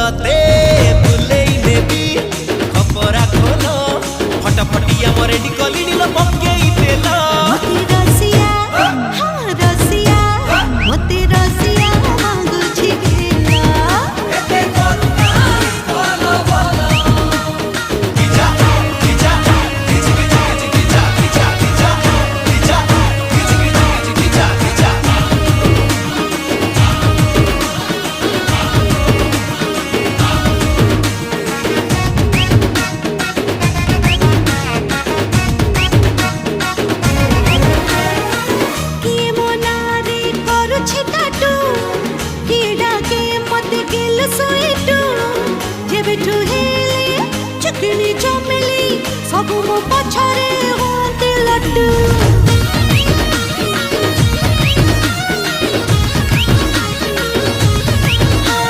तते बुलेई नेबी खपरा खोलो फटाफटिया मोरे निकली नीलो पकेई तेलो मोती रसिया हाँ रसिया मोती रसिया मांगुछि खेला एते करुणाई बोलो बोलो किजा किजा KG KG KG किजा किजा किजा किजा KG KG KG किजा किए मोनारे करुछि टाटू कीड़ा के मते गेल सोइटू जेबेठू हेले चुकनी चमेली सब मो पछरे होते लड्डू